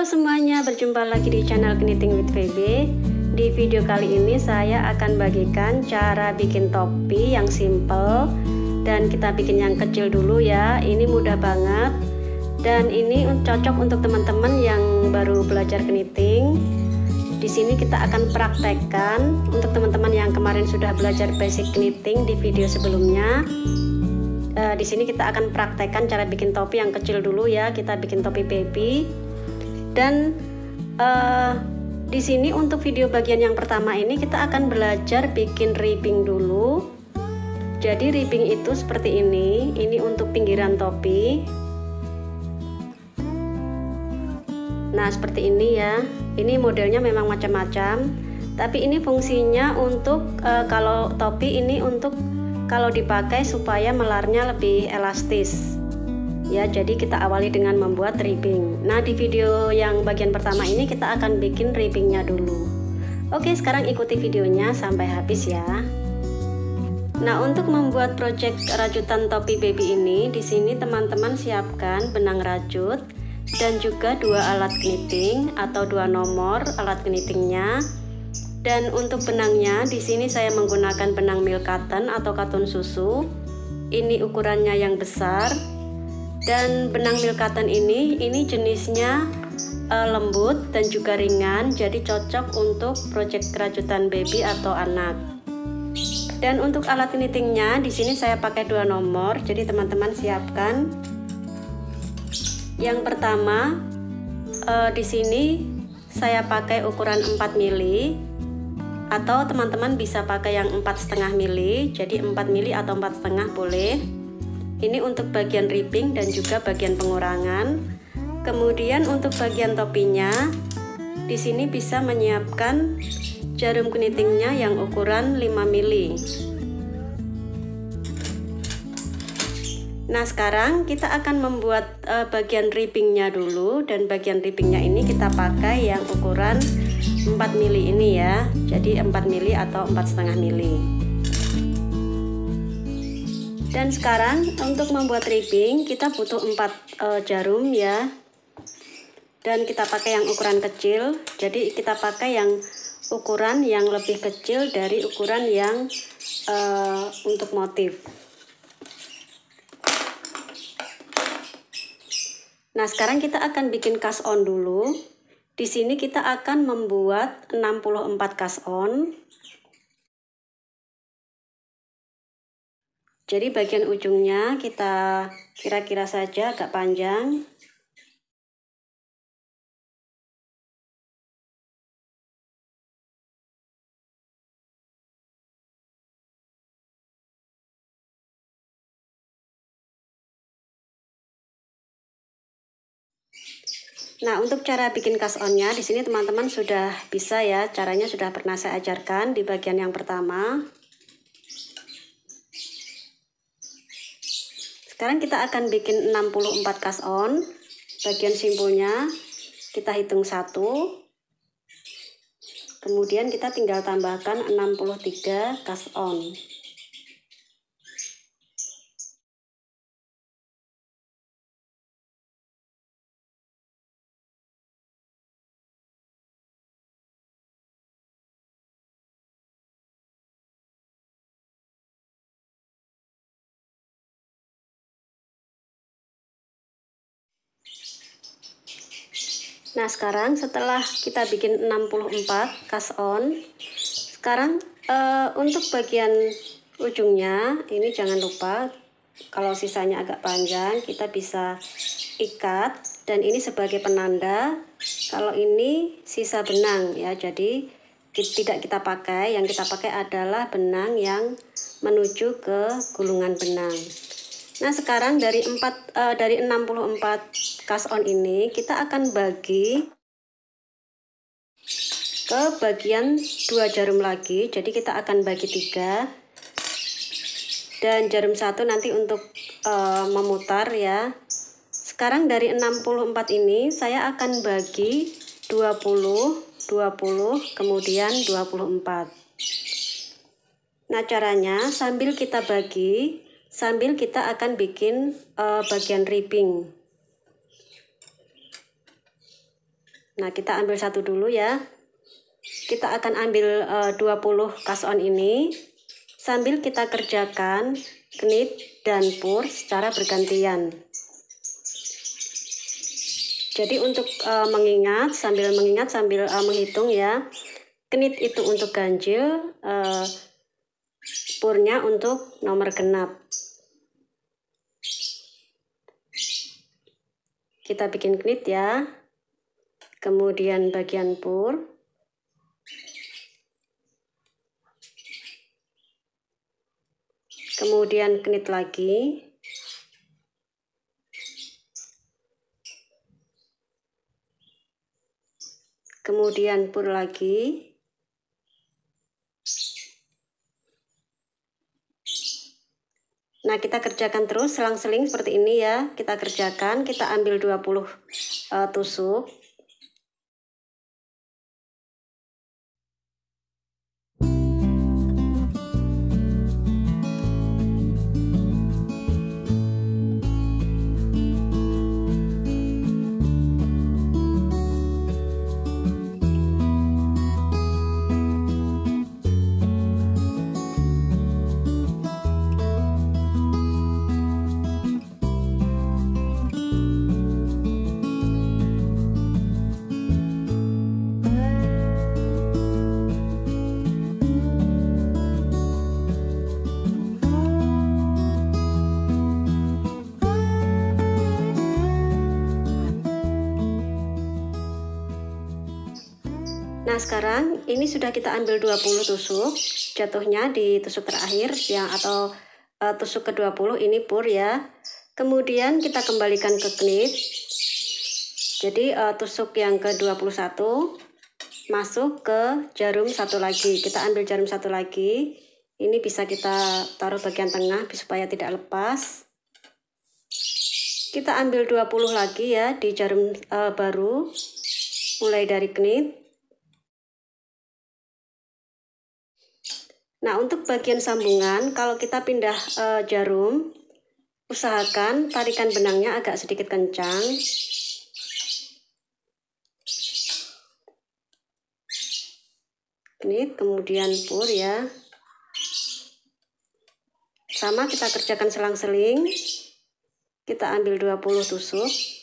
semuanya, berjumpa lagi di channel Knitting with VB. Di video kali ini saya akan bagikan cara bikin topi yang simple. Dan kita bikin yang kecil dulu ya, ini mudah banget. Dan ini cocok untuk teman-teman yang baru belajar knitting. Di sini kita akan praktekkan untuk teman-teman yang kemarin sudah belajar basic knitting di video sebelumnya. Di sini kita akan praktekkan cara bikin topi yang kecil dulu ya. Kita bikin topi baby. Dan di sini untuk video bagian yang pertama ini kita akan belajar bikin ribbing dulu. Jadi ribbing itu seperti ini. Ini untuk pinggiran topi. Nah seperti ini ya. Ini modelnya memang macam-macam. Tapi ini fungsinya untuk kalau topi ini untuk kalau dipakai supaya melarnya lebih elastis ya. Jadi kita awali dengan membuat ribbing. Nah di video yang bagian pertama ini kita akan bikin ribbingnya dulu. Oke, sekarang ikuti videonya sampai habis ya. Nah untuk membuat project rajutan topi baby ini, di sini teman-teman siapkan benang rajut dan juga 2 alat knitting atau 2 nomor alat knittingnya. Dan untuk benangnya di sini saya menggunakan benang milk cotton atau katun susu. Ini ukurannya yang besar. Dan benang milk cotton ini jenisnya lembut dan juga ringan. Jadi cocok untuk project kerajutan baby atau anak. Dan untuk alat knittingnya di sini saya pakai 2 nomor. Jadi teman-teman siapkan. Yang pertama di sini saya pakai ukuran 4 mili. Atau teman-teman bisa pakai yang 4,5 mili, jadi 4 mili atau 4,5 boleh. Ini untuk bagian ribbing dan juga bagian pengurangan. Kemudian untuk bagian topinya, di sini bisa menyiapkan jarum knittingnya yang ukuran 5 mili. Nah sekarang kita akan membuat bagian ribbingnya dulu. Dan bagian ribbingnya ini kita pakai yang ukuran 4 mili ini ya. Jadi 4 mili atau 4,5 mili. Dan sekarang untuk membuat ribbing kita butuh 4 jarum ya. Dan kita pakai yang ukuran kecil. Jadi kita pakai yang ukuran yang lebih kecil dari ukuran yang untuk motif. Nah, sekarang kita akan bikin cast on dulu. Di sini kita akan membuat 64 cast on. Jadi bagian ujungnya kita kira-kira saja agak panjang. Nah, untuk cara bikin cast on-nya di sini teman-teman sudah bisa ya, caranya sudah pernah saya ajarkan di bagian yang pertama. Sekarang kita akan bikin 64 cast on. Bagian simpulnya kita hitung 1. Kemudian kita tinggal tambahkan 63 cast on. Nah sekarang setelah kita bikin 64 cast on, sekarang untuk bagian ujungnya ini jangan lupa kalau sisanya agak panjang kita bisa ikat. Dan ini sebagai penanda kalau ini sisa benang ya. Jadi tidak kita pakai, yang kita pakai adalah benang yang menuju ke gulungan benang. Nah sekarang dari 64 cast on ini kita akan bagi ke bagian 2 jarum lagi. Jadi kita akan bagi 3. Dan jarum 1 nanti untuk memutar ya. Sekarang dari 64 ini saya akan bagi 20, 20, kemudian 24. Nah caranya sambil kita bagi, sambil kita akan bikin bagian ribbing. Nah, kita ambil satu dulu ya. Kita akan ambil 20 cast on ini sambil kita kerjakan knit dan purl secara bergantian. Jadi untuk sambil menghitung ya. Knit itu untuk ganjil, purnya untuk nomor genap. Kita bikin knit ya. Kemudian bagian purl. Kemudian knit lagi. Kemudian purl lagi. Nah, kita kerjakan terus selang-seling seperti ini ya. Kita kerjakan, kita ambil 20 tusuk. Nah, sekarang ini sudah kita ambil 20 tusuk, jatuhnya di tusuk terakhir yang atau tusuk ke-20 ini purl ya. Kemudian kita kembalikan ke knit. Jadi tusuk yang ke-21 masuk ke jarum satu lagi. Kita ambil jarum satu lagi. Ini bisa kita taruh bagian tengah supaya tidak lepas. Kita ambil 20 lagi ya di jarum baru, mulai dari knit. Nah, untuk bagian sambungan, kalau kita pindah jarum, usahakan tarikan benangnya agak sedikit kencang. Knit, kemudian purl ya. Sama kita kerjakan selang-seling. Kita ambil 20 tusuk.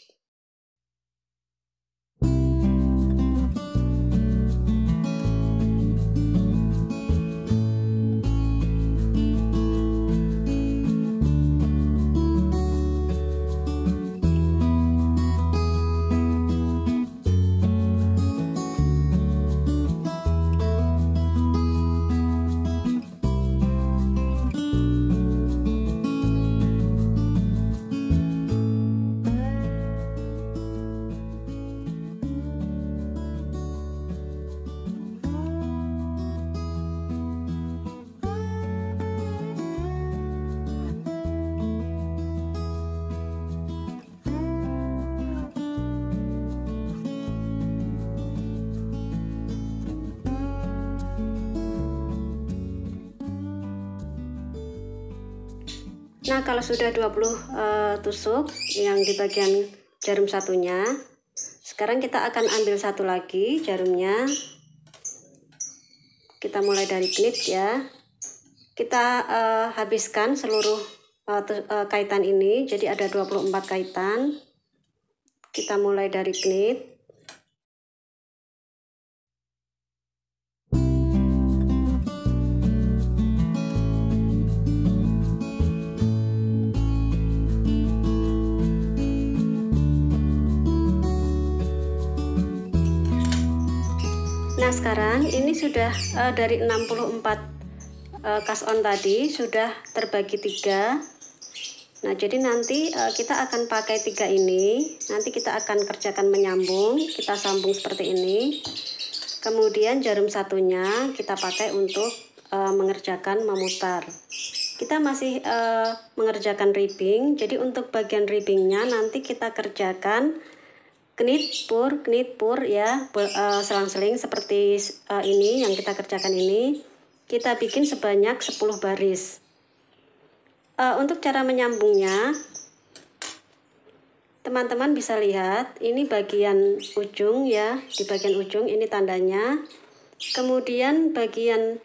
Nah, kalau sudah 20 tusuk yang di bagian jarum satunya, sekarang kita akan ambil satu lagi jarumnya. Kita mulai dari knit ya. Kita habiskan seluruh kaitan ini, jadi ada 24 kaitan. Kita mulai dari knit. Nah, sekarang ini sudah dari 64 cast on tadi sudah terbagi 3. Nah, jadi nanti kita akan pakai 3 ini. Nanti kita akan kerjakan menyambung. Kita sambung seperti ini. Kemudian jarum satunya kita pakai untuk mengerjakan memutar. Kita masih mengerjakan ribbing. Jadi untuk bagian ribbingnya nanti kita kerjakan knit purl ya, selang-seling seperti ini yang kita kerjakan ini. Kita bikin sebanyak 10 baris. Untuk cara menyambungnya, teman-teman bisa lihat ini bagian ujung ya, di bagian ujung ini tandanya. Kemudian bagian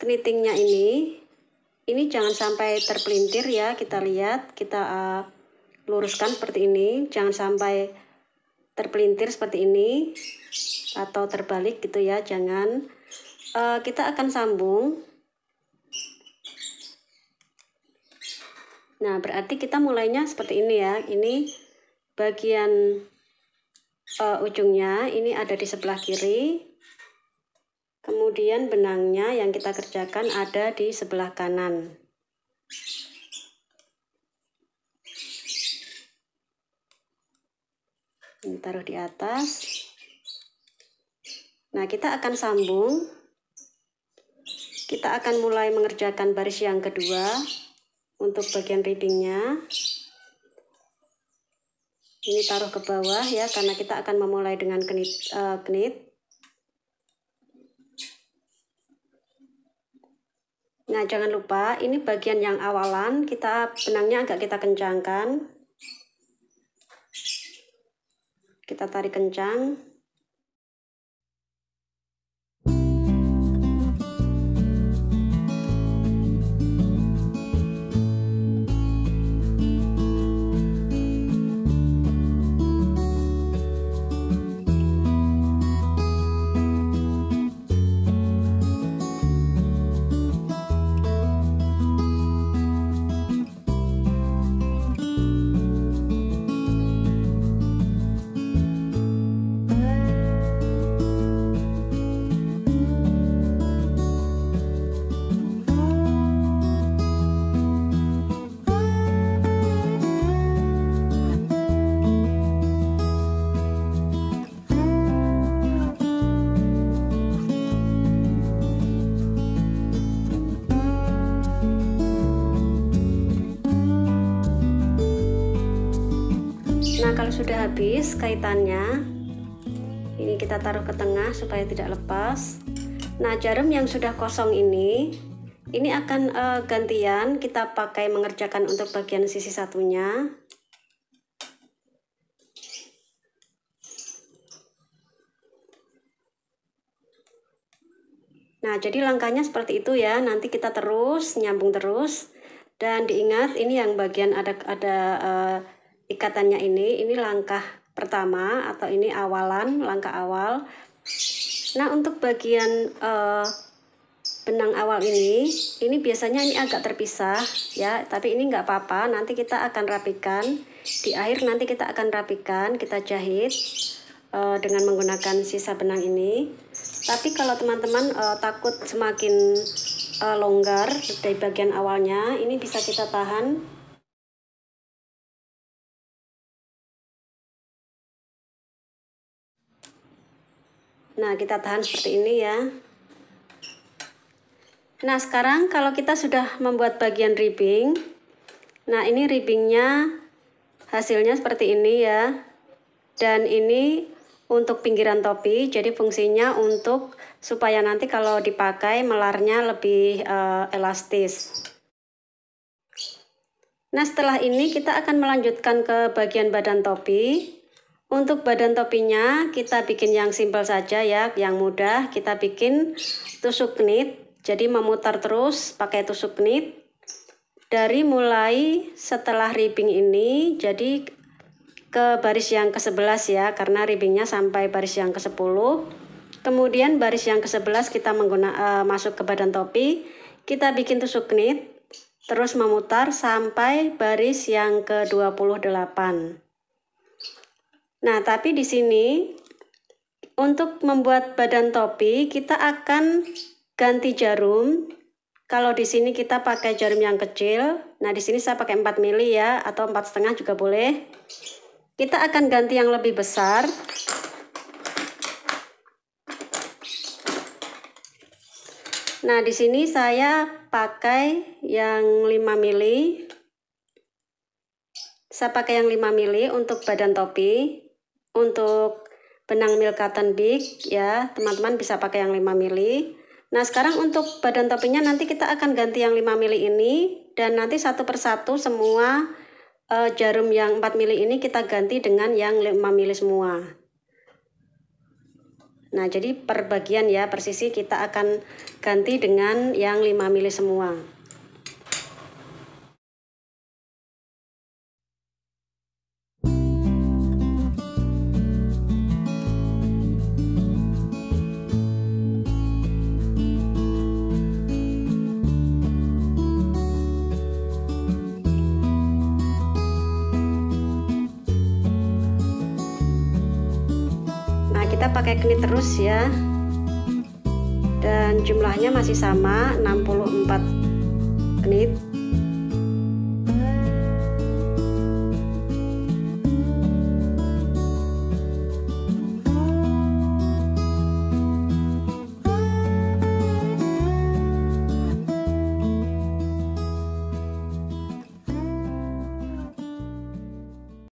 kenitingnya ini jangan sampai terpelintir ya, kita lihat, kita luruskan seperti ini, jangan sampai terpelintir seperti ini atau terbalik gitu ya, jangan. Kita akan sambung. Nah, berarti kita mulainya seperti ini ya. Ini bagian ujungnya ini ada di sebelah kiri. Kemudian benangnya yang kita kerjakan ada di sebelah kanan. Ini taruh di atas. Nah, kita akan sambung. Kita akan mulai mengerjakan baris yang kedua. Untuk bagian ribbingnya ini taruh ke bawah ya, karena kita akan memulai dengan knit. Nah, jangan lupa ini bagian yang awalan, benangnya agak kita kencangkan, kita tarik kencang. Nah, kalau sudah habis kaitannya, ini kita taruh ke tengah supaya tidak lepas. Nah, jarum yang sudah kosong ini akan gantian kita pakai mengerjakan untuk bagian sisi satunya. Nah, jadi langkahnya seperti itu ya. Nanti kita terus nyambung terus, dan diingat ini yang bagian ada ikatannya ini langkah pertama atau ini awalan, langkah awal. Nah, untuk bagian benang awal ini biasanya ini agak terpisah ya, tapi ini nggak apa-apa, nanti kita akan rapikan di akhir, nanti kita akan rapikan, kita jahit dengan menggunakan sisa benang ini. Tapi kalau teman-teman takut semakin longgar dari bagian awalnya, ini bisa kita tahan. Nah, kita tahan seperti ini ya. Nah, sekarang kalau kita sudah membuat bagian ribbing, nah ini ribbingnya hasilnya seperti ini ya. Dan ini untuk pinggiran topi, jadi fungsinya untuk supaya nanti kalau dipakai melarnya lebih elastis. Nah, setelah ini kita akan melanjutkan ke bagian badan topi. Untuk badan topinya kita bikin yang simpel saja ya, yang mudah. Kita bikin tusuk knit, jadi memutar terus pakai tusuk knit. Dari mulai setelah ribbing ini, jadi ke baris yang ke-11 ya, karena ribbingnya sampai baris yang ke-10. Kemudian baris yang ke-11 kita masuk ke badan topi, kita bikin tusuk knit, terus memutar sampai baris yang ke-28. Nah, tapi di sini untuk membuat badan topi kita akan ganti jarum. Kalau di sini kita pakai jarum yang kecil. Nah, di sini saya pakai 4 mili ya, atau 4,5 juga boleh. Kita akan ganti yang lebih besar. Nah, di sini saya pakai yang 5 mili. Saya pakai yang 5 mili untuk badan topi. Untuk benang milk cotton big ya, teman-teman bisa pakai yang 5 mili. Nah, sekarang untuk badan topinya nanti kita akan ganti yang 5 mili ini, dan nanti satu persatu semua jarum yang 4 mili ini kita ganti dengan yang 5 mili semua. Nah, jadi per bagian ya, per sisi kita akan ganti dengan yang 5 mili semua. Kita pakai knit terus ya, dan jumlahnya masih sama 64 knit.